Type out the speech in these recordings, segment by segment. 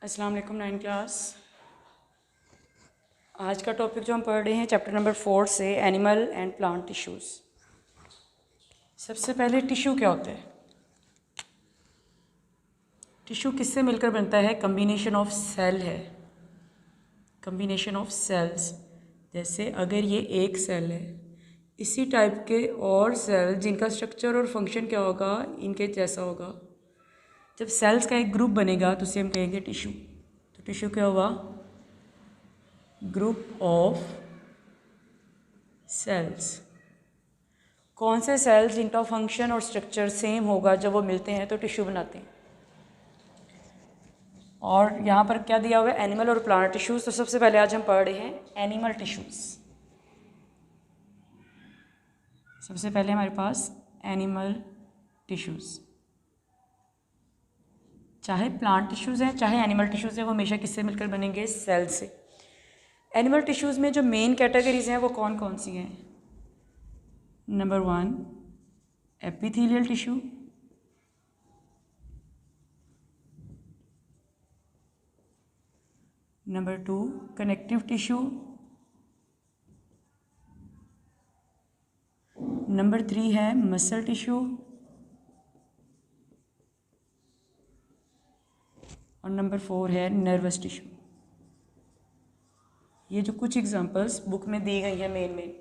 अस्सलाम वालेकुम 9 क्लास। आज का टॉपिक जो हम पढ़ रहे हैं चैप्टर नंबर 4 से एनिमल एंड प्लांट टिश्यूज़। सबसे पहले टिश्यू क्या होता है? टिश्यू किससे मिलकर बनता है? कम्बिनेशन ऑफ सेल है, कम्बिनेशन ऑफ सेल्स। जैसे अगर ये एक सेल है, इसी टाइप के और सेल जिनका स्ट्रक्चर और फंक्शन क्या होगा, इनके जैसा होगा। जब सेल्स का एक ग्रुप बनेगा तो उसे हम कहेंगे टिश्यू। तो टिश्यू क्या हुआ? Group of cells. कौन से सेल्स जिनका फंक्शन और स्ट्रक्चर सेम होगा जब वो मिलते हैं तो टिश्यू बनाते हैं। और यहाँ पर क्या दिया हुआ है? एनिमल और प्लांट टिश्यूज़। तो सबसे पहले आज हम पढ़ रहे हैं एनिमल टिश्यूज़। सबसे पहले हमारे पास एनिमल टिश्यूज़, चाहे प्लांट टिश्यूज़ हैं चाहे एनिमल टिश्यूज़ हैं, वो हमेशा किससे मिलकर बनेंगे? सेल से। एनिमल टिश्यूज़ में जो मेन कैटेगरीज हैं वो कौन कौन सी हैं? Number 1 epithelial tissue, number 2 connective tissue, number 3 है मसल टिश्यू, और नंबर 4 है नर्वस टिश्यू। ये जो कुछ एग्जांपल्स बुक में दी गई हैं मेन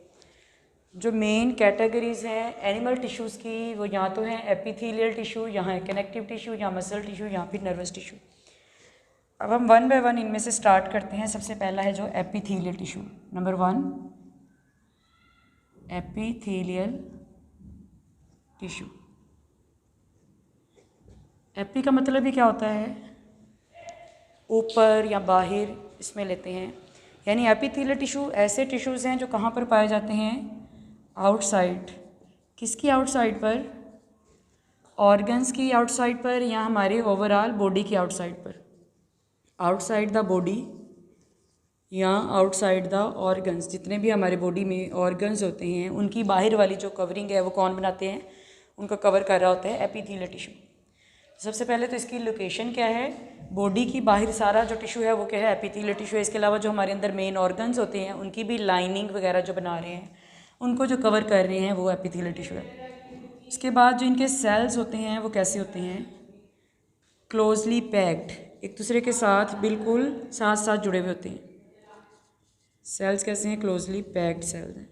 जो मेन कैटेगरीज हैं एनिमल टिश्यूज़ की, वो यहाँ तो हैं एपिथेलियल टिश्यू, यहाँ है कनेक्टिव टिश्यू, यहाँ मसल टिश्यू, यहाँ फिर नर्वस टिश्यू। अब हम वन बाय वन इनमें से स्टार्ट करते हैं। सबसे पहला है जो epithelial tissue. Number 1 epithelial tissue. AP का मतलब ही क्या होता है? ऊपर या बाहर, इसमें लेते हैं। यानी एपिथेलियल टिश्यू ऐसे टिश्यूज़ हैं जो कहाँ पर पाए जाते हैं? आउटसाइड। किसकी आउटसाइड पर? ऑर्गन्स की आउटसाइड पर, या हमारे ओवरऑल बॉडी की आउटसाइड पर। आउटसाइड द बॉडी या आउटसाइड द ऑर्गन्स। जितने भी हमारे बॉडी में ऑर्गन्स होते हैं उनकी बाहर वाली जो कवरिंग है वो कौन बनाते हैं? उनको कवर कर रहा होता है एपिथेलियल टिश्यू। सबसे पहले तो इसकी लोकेशन क्या है? बॉडी की बाहर सारा जो टिश्यू है वो क्या है? एपिथेलियल टिश्यू है। इसके अलावा जो हमारे अंदर मेन ऑर्गन्स होते हैं उनकी भी लाइनिंग वगैरह जो बना रहे हैं, उनको जो कवर कर रहे हैं वो एपिथेलियल टिश्यू है। इसके बाद जो इनके सेल्स होते हैं वो कैसे होते हैं? क्लोजली पैक्ड, एक दूसरे के साथ बिल्कुल साथ साथ जुड़े हुए होते हैं। सेल्स कैसे हैं? क्लोजली पैक्ड सेल्स हैं।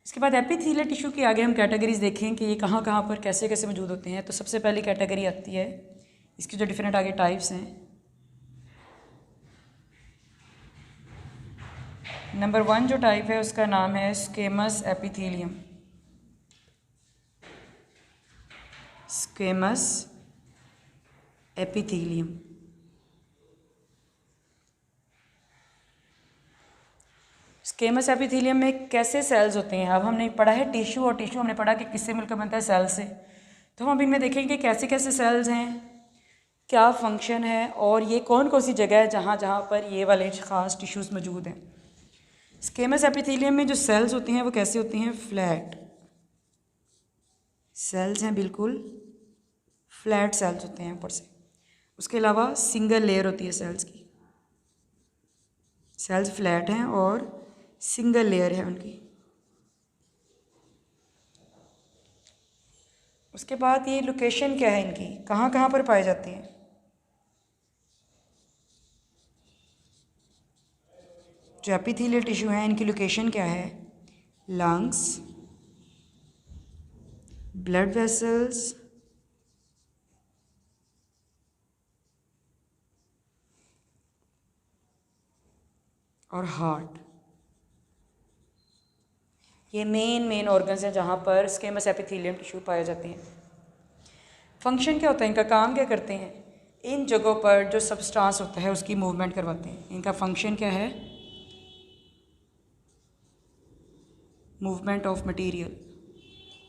इसके बाद एपिथेलियल टिश्यू की आगे हम कैटेगरीज देखें कि ये कहाँ कहाँ पर कैसे कैसे मौजूद होते हैं। तो सबसे पहली कैटेगरी आती है, इसकी जो डिफरेंट आगे टाइप्स हैं। नंबर 1 जो टाइप है उसका नाम है squamous epithelium. Squamous epithelium. Squamous epithelium में कैसे सेल्स होते हैं? अब हमने पढ़ा है टिश्यू, और टिश्यू हमने पढ़ा कि किससे मिलकर बनता है? सेल से। तो हम इनमें देखेंगे कैसे कैसे सेल्स हैं, क्या फंक्शन है, और ये कौन कौन सी जगह है जहाँ जहाँ पर ये वाले ख़ास टिश्यूज़ मौजूद हैं। स्क्वेमस एपिथेलियम में जो सेल्स होती हैं वो कैसे होती हैं? फ्लैट सेल्स हैं, बिल्कुल फ्लैट सेल्स होते हैं ऊपर से। उसके अलावा सिंगल लेयर होती है सेल्स की। सेल्स फ्लैट हैं और सिंगल लेयर है उनकी। उसके बाद ये लोकेशन क्या है इनकी, कहाँ कहाँ पर पाए जाते हैं? जो एपिथेलियल टिश्यू हैं इनकी लोकेशन क्या है? लंग्स, ब्लड वेसल्स, और हार्ट। ये मेन ऑर्गन्स हैं जहाँ पर स्क्वेमस एपिथेलियम टिश्यू पाए जाते हैं। फंक्शन क्या होता है इनका, काम क्या करते हैं? इन जगहों पर जो सब्सटेंस होता है उसकी मूवमेंट करवाते हैं। इनका फंक्शन क्या है? Movement of material.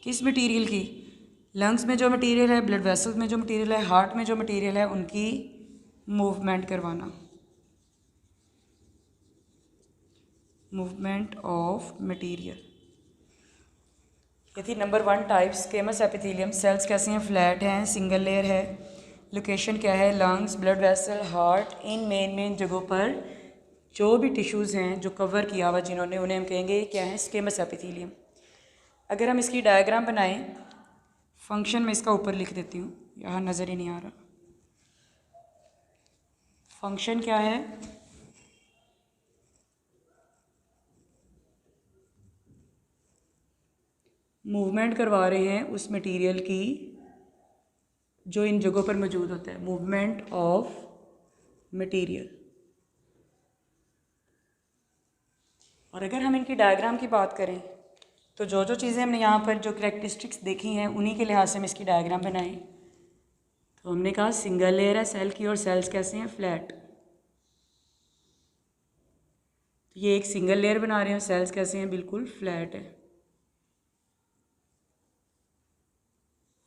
किस मटेरियल की? लंग्स में जो मटेरियल है, ब्लड वेसल्स में जो मटेरियल है, हार्ट में जो मटेरियल है, उनकी मूवमेंट करवाना। Movement of material. ये थी number 1 type squamous epithelium. Cells कैसे हैं? फ्लैट हैं, सिंगल लेयर है, लोकेशन क्या है, लंग्स, ब्लड वेसल, हार्ट, इन मेन जगहों पर जो भी टिश्यूज़ हैं जो कवर किया हुआ जिन्होंने, उन्हें हम कहेंगे क्या है, स्क्वेमस एपिथेलियम। अगर हम इसकी डायग्राम बनाएं, फंक्शन में इसका ऊपर लिख देती हूँ, यहाँ नज़र ही नहीं आ रहा। फंक्शन क्या है, मूवमेंट करवा रहे हैं उस मटेरियल की जो इन जगहों पर मौजूद होता है, मूवमेंट ऑफ मटेरियल। और अगर हम इनकी डायग्राम की बात करें तो जो जो चीज़ें हमने यहाँ पर जो करेक्टरिस्टिक्स देखी हैं उन्हीं के लिहाज से हम इसकी डायग्राम बनाएं। तो हमने कहा सिंगल लेयर है सेल की और सेल्स कैसे हैं, फ्लैट। तो ये एक सिंगल लेयर बना रहे हैं, सेल्स कैसे हैं, बिल्कुल फ्लैट है।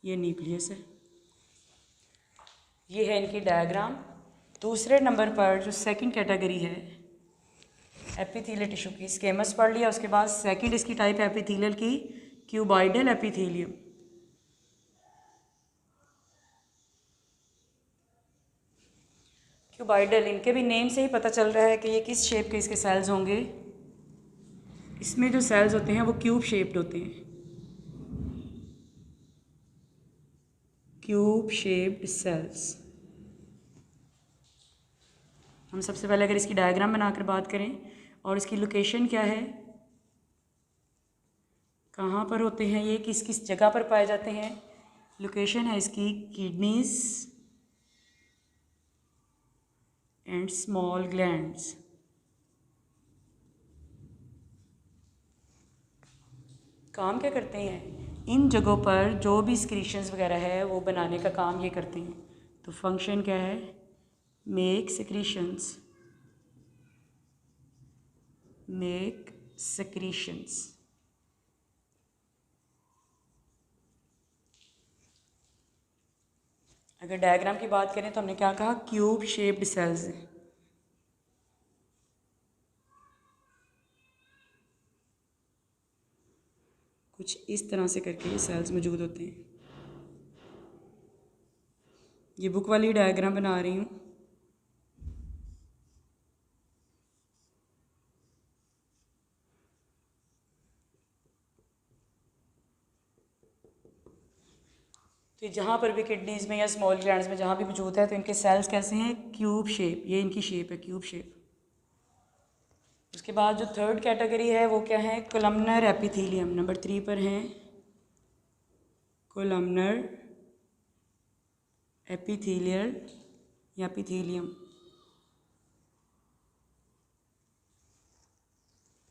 ये न्यूक्लियस है। ये है इनकी डायग्राम। दूसरे नंबर पर जो सेकंड कैटेगरी है एपिथेलियल टिश्यू की, स्केमस पढ़ लिया। उसके बाद सेकंड इसकी टाइप है एपिथेलियल की, क्यूबाइडल एपिथेलियम। क्यूबाइडल, इनके भी नेम से ही पता चल रहा है कि ये किस शेप के इसके सेल्स होंगे। इसमें जो सेल्स होते हैं वो क्यूब शेप्ड होते हैं, क्यूब शेप्ड सेल्स। हम सबसे पहले अगर इसकी डायग्राम बनाकर बात करें और इसकी लोकेशन क्या है, कहाँ पर होते हैं ये, किस किस जगह पर पाए जाते हैं। लोकेशन है इसकी किडनीज एंड स्मॉल ग्लैंड्स। काम क्या करते हैं, इन जगहों पर जो भी सिक्रीशंस वगैरह है वो बनाने का काम ये करते हैं। तो फंक्शन क्या है, मेक सिक्रीशंस, मेक सिक्रीशंस। अगर डायग्राम की बात करें तो हमने क्या कहा, क्यूब शेप्ड सेल्स हैं। कुछ इस तरह से करके ये सेल्स मौजूद होते हैं। ये बुक वाली डायग्राम बना रही हूँ। तो जहाँ पर भी किडनीज में या स्मॉल ग्लैंड्स में जहाँ भी मौजूद है तो इनके सेल्स कैसे हैं, क्यूब शेप। ये इनकी शेप है, क्यूब शेप। उसके बाद जो थर्ड कैटेगरी है वो क्या है, कोलमनर एपिथेलियम। नंबर 3 पर है कोलमनर एपिथेलियल या एपिथेलियम।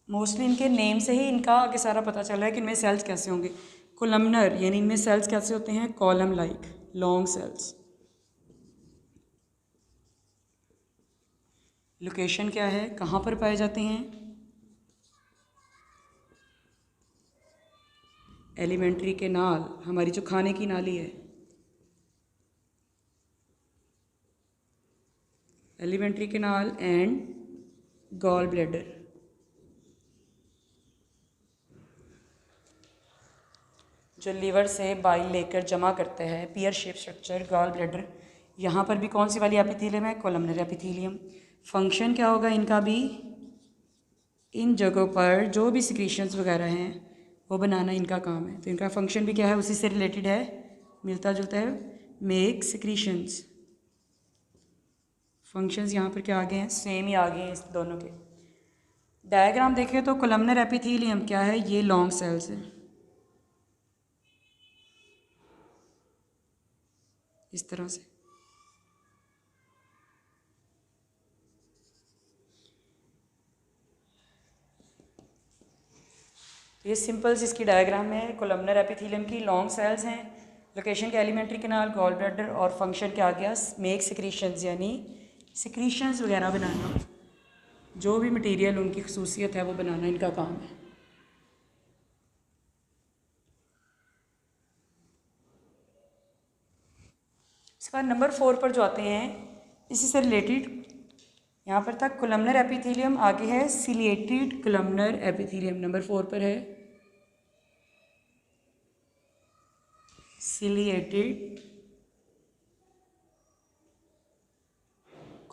मोस्टली इनके नेम से ही इनका आगे सारा पता चल रहा है कि इनमें सेल्स कैसे होंगे। कोलमनर यानी इनमें सेल्स कैसे होते हैं, column like, long cells. Location क्या है, कहाँ पर पाए जाते हैं, एलिमेंट्री कैनाल, हमारी जो खाने की नाली है, alimentary canal and gall bladder. जो लीवर से बाइल लेकर जमा करता है, pear shape structure, gall bladder. यहाँ पर भी कौन सी वाली एपिथेलियम है, कोलमनर एपिथेलियम। फंक्शन क्या होगा इनका भी, इन जगहों पर जो भी सिक्रीशंस वगैरह हैं वो बनाना इनका काम है। तो इनका फंक्शन भी क्या है, उसी से रिलेटेड है, मिलता जुलता है, मेक सिक्रीशंस। फंक्शंस यहाँ पर क्या आ गए हैं, सेम ही आ गए हैं इस दोनों के। डायग्राम देखें तो कोलमनर एपिथेलियम क्या है, ये लॉन्ग सेल्स है इस तरह से। तो ये सिंपल सी इसकी डायग्राम है कोलमनर एपिथेलियम की, लॉन्ग सेल्स हैं। लोकेशन के एलिमेंट्री कैनाल, गॉल ब्लैडर। और फंक्शन क्या आ गया, मेक सिक्रीशंस यानी सिक्रीशंस वगैरह बनाना, जो भी मटेरियल उनकी खसूसियत है वो बनाना इनका काम है। इसके बाद नंबर 4 पर जो आते हैं, इसी से रिलेटेड यहाँ पर तक कोलमनर एपिथेलियम, आगे है सिलिएटेड कोलमनर एपिथेलियम। नंबर 4 पर है ciliated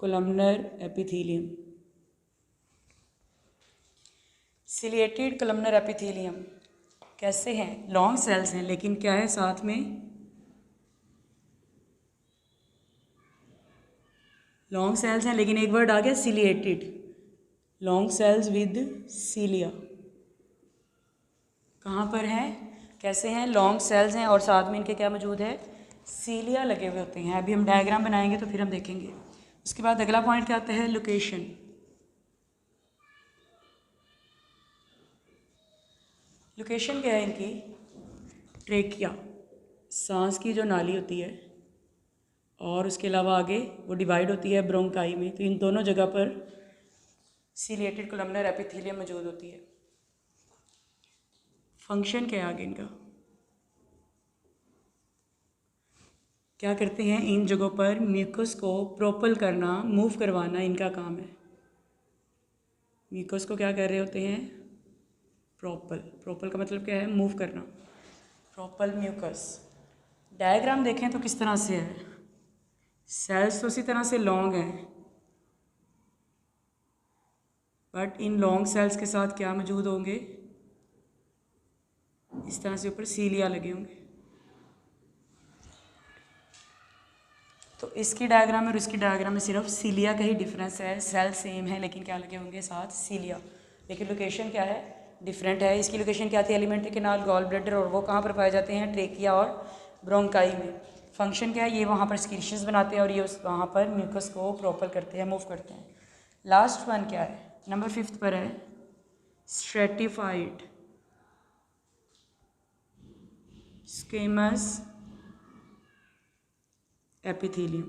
columnar epithelium. Ciliated columnar epithelium कैसे हैं? लॉन्ग सेल्स हैं, लेकिन क्या है साथ में लॉन्ग सेल्स हैं, लेकिन एक वर्ड आ गया सिलिएटेड। लॉन्ग सेल्स विद सीलिया कहाँ पर हैं? कैसे हैं? लॉन्ग सेल्स हैं और साथ में इनके क्या मौजूद है? सीलिया लगे हुए होते हैं। अभी हम डायग्राम बनाएंगे तो फिर हम देखेंगे। उसके बाद अगला पॉइंट क्या आता है? लोकेशन। लोकेशन क्या है इनकी? ट्रेकिया, सांस की जो नाली होती है, और उसके अलावा आगे वो डिवाइड होती है ब्रोंकाई में। तो इन दोनों जगह पर सिलिएटेड कोलमनर एपिथेलियम मौजूद होती है। फंक्शन क्या है आगे इनका? क्या करते हैं? इन जगहों पर म्यूकस को प्रोपल करना, मूव करवाना इनका काम है। म्यूकस को क्या कर रहे होते हैं? प्रोपल। प्रोपल का मतलब क्या है? मूव करना। Propel mucus. डायग्राम देखें तो किस तरह से है। सेल्स तो उसी तरह से लॉन्ग हैं, बट इन लॉन्ग सेल्स के साथ क्या मौजूद होंगे? इस तरह से ऊपर सीलिया लगे होंगे। तो इसकी डायग्राम और इसकी डायग्राम में सिर्फ सीलिया का ही डिफरेंस है। सेल सेम है, लेकिन क्या लगे होंगे साथ? सीलिया। लेकिन लोकेशन क्या है? डिफरेंट है। इसकी लोकेशन क्या थी? एलिमेंट्री कैनाल, गॉल ब्लैडर, और वो कहाँ पर पाए जाते हैं? ट्रेकिया और ब्रोंकाई में। फंक्शन क्या है? ये वहाँ पर स्क्रीशंस बनाते हैं और ये वहाँ पर म्यूकस को प्रोपल करते हैं, मूव करते हैं। लास्ट वन क्या है? नंबर 5 पर है stratified squamous epithelium.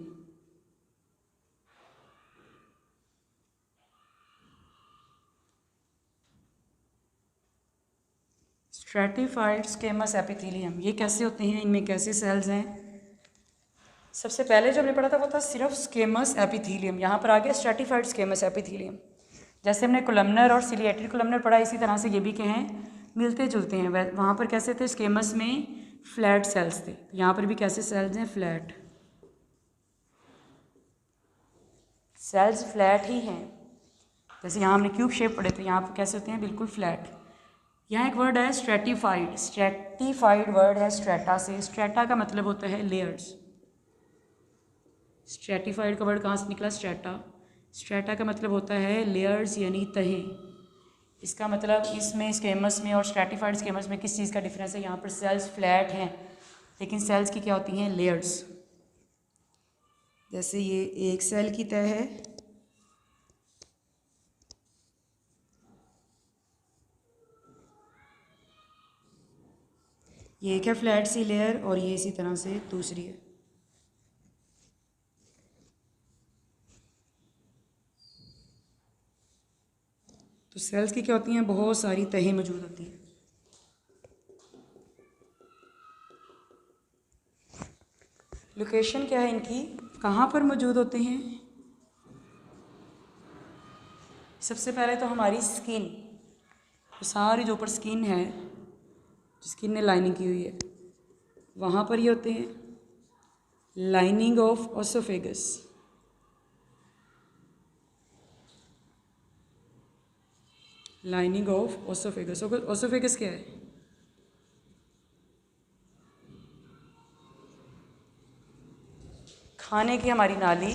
Stratified squamous epithelium ये कैसे होते हैं? इनमें कैसे सेल्स हैं? सबसे पहले जो हमने पढ़ा था वो था सिर्फ स्क्वेमस एपिथेलियम। यहाँ पर आ गया स्ट्रेटिफाइड स्क्वेमस एपिथेलियम। जैसे हमने कोलमनर और सिलिएटेड कोलमनर पढ़ा, इसी तरह से ये भी क्या हैं? मिलते जुलते हैं। वहाँ पर कैसे थे? स्क्वेमस में फ्लैट सेल्स थे, यहाँ पर भी कैसे सेल्स हैं? फ्लैट। सेल्स फ्लैट ही हैं। जैसे यहाँ हमने क्यूब शेप पढ़े थे, यहाँ पर कैसे होते हैं? बिल्कुल फ्लैट। यहाँ एक वर्ड है स्ट्रेटिफाइड। स्ट्रेटिफाइड वर्ड है स्ट्रेटा से। स्ट्रेटा का मतलब होता है लेयर्स। स्ट्रेटिफाइड का वर्ड कहाँ से निकला? स्ट्रेटा। स्ट्रेटा का मतलब होता है लेयर्स, यानी तहें। इसका मतलब इसमें स्क्वेमस में और स्ट्रेटिफाइड स्क्वेमस में किस चीज़ का डिफरेंस है? यहाँ पर सेल्स फ्लैट हैं, लेकिन सेल्स की क्या होती हैं? लेयर्स। जैसे ये एक सेल की तह है, ये एक है फ्लैट सी लेयर, और ये इसी तरह से दूसरी है। तो सेल्स की क्या होती हैं? बहुत सारी तहें मौजूद होती हैं। लोकेशन क्या है इनकी? कहाँ पर मौजूद होते हैं? सबसे पहले तो हमारी स्किन, सारी जो ऊपर स्किन है, स्किन ने लाइनिंग की हुई है, वहाँ पर ये होते हैं। Lining of oesophagus. Lining of oesophagus. Oesophagus क्या है? खाने की हमारी नाली।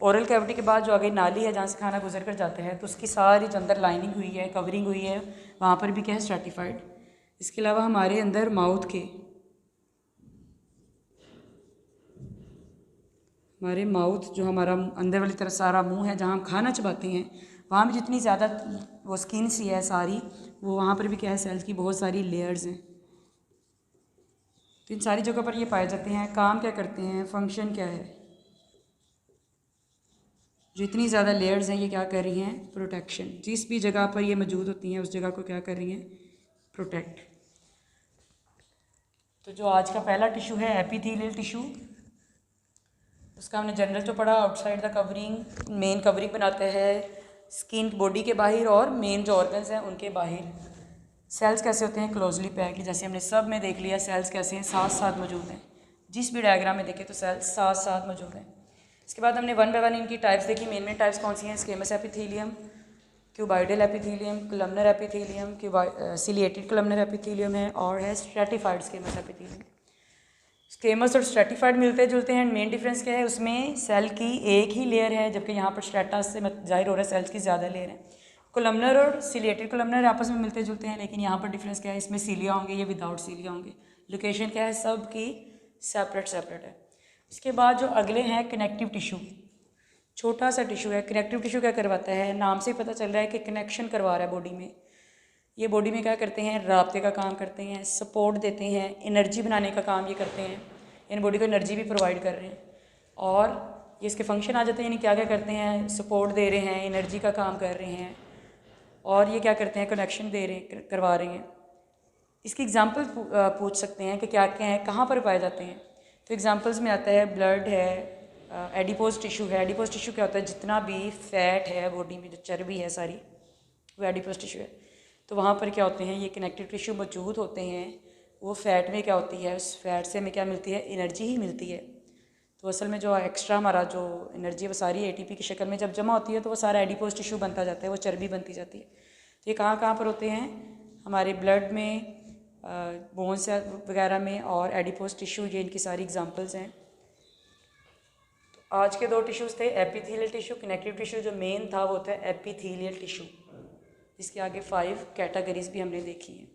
ओरल कैविटी के बाद जो आगे नाली है जहाँ से खाना गुजर कर जाता है, तो उसकी सारी जो अंदर लाइनिंग हुई है, कवरिंग हुई है, वहाँ पर भी क्या है? स्ट्रेटिफाइड। इसके अलावा हमारे अंदर माउथ के, हमारे माउथ जो हमारा अंदर वाली तरफ सारा मुंह है, जहाँ हम खाना चबाते हैं, वहाँ भी जितनी ज़्यादा वो स्किन सी है सारी, वो वहाँ पर भी क्या है? सेल्स की बहुत सारी लेयर्स हैं। तो इन सारी जगहों पर ये पाए जाते हैं। काम क्या करते हैं? फंक्शन क्या है? जो इतनी ज़्यादा लेयर्स हैं, ये क्या कर रही हैं? प्रोटेक्शन। जिस भी जगह पर ये मौजूद होती हैं, उस जगह को क्या कर रही हैं? प्रोटेक्ट। तो जो आज का पहला टिश्यू है एपिथेलियल टिश्यू, उसका हमने जनरल जो पढ़ा, outside the covering, main covering बनाते हैं स्किन बॉडी के बाहर, और मेन जो ऑर्गन्स हैं उनके बाहर। सेल्स कैसे होते हैं? Closely packed. जैसे हमने सब में देख लिया सेल्स कैसे हैं? साथ साथ मौजूद हैं। जिस भी डायग्राम में देखें तो सेल्स साथ साथ मौजूद हैं। इसके बाद हमने वन बाय वन इनकी टाइप्स देखी। मेन टाइप्स कौन सी हैं? Squamous epithelium, cuboidal epithelium, columnar epithelium, ciliated columnar epithelium है, और है स्ट्रेटिफाइड स्क्वेमस एपिथेलियम। स्क्वेमस और स्ट्रेटिफाइड मिलते जुलते हैं। मेन डिफरेंस क्या है? उसमें सेल की एक ही लेयर है, जबकि यहाँ पर स्ट्रेटा से जाहिर हो रहा है सेल्स की ज़्यादा लेयर है। कॉलमनर और सिलिएटेड कॉलमनर आपस में मिलते जुलते हैं, लेकिन यहाँ पर डिफरेंस क्या है? इसमें सीलिया होंगे, ये विदाउट सीलिया होंगे। लोकेशन क्या है? सब की सेपरेट है। इसके बाद जो अगले हैं कनेक्टिव टिश्यू, छोटा सा टिश्यू है। कनेक्टिव टिश्यू क्या करवाता है? नाम से पता चल रहा है कि कनेक्शन करवा रहा है बॉडी में। ये बॉडी में क्या करते हैं? राब्ते का काम करते हैं, सपोर्ट देते हैं, एनर्जी बनाने का काम ये करते हैं, इन बॉडी को एनर्जी भी प्रोवाइड कर रहे हैं। और ये इसके फंक्शन आ जाते हैं, यानी क्या क्या करते हैं? सपोर्ट दे रहे हैं, एनर्जी का काम कर रहे हैं, और ये क्या करते हैं? कनेक्शन दे रहे करवा रहे हैं। इसकी एग्जांपल पूछ सकते हैं कि क्या क्या है, कहाँ पर पाए जाते हैं। तो एग्जांपल्स में आता है ब्लड है, एडिपोज टिश्यू है। एडिपोज टिश्यू क्या होता है? जितना भी फैट है बॉडी में, जो चर्बी है सारी, वो एडिपोज टिश्यू है। तो वहाँ पर क्या होते हैं? ये कनेक्टिव टिश्यू मौजूद होते हैं। वो फैट में क्या होती है? उस फैट से हमें क्या मिलती है? एनर्जी ही मिलती है। तो असल में जो एक्स्ट्रा हमारा जो एनर्जी है वो सारी एटीपी की शक्ल में जब जमा होती है तो वो सारा एडिपोज टिश्यू बनता जाता है, वो चर्बी बनती जाती है। तो ये कहाँ पर होते हैं? हमारे ब्लड में, बोन्स वगैरह में, और एडिपोज टिश्यू, ये इनकी सारी एग्जांपल्स हैं। तो आज के दो टिश्यूज़ थे, एपिथेलियल टिश्यू, कनेक्टिव टिश्यू। जो मेन था वो था एपिथेलियल टिश्यू, जिसके आगे 5 कैटेगरीज भी हमने देखी हैं।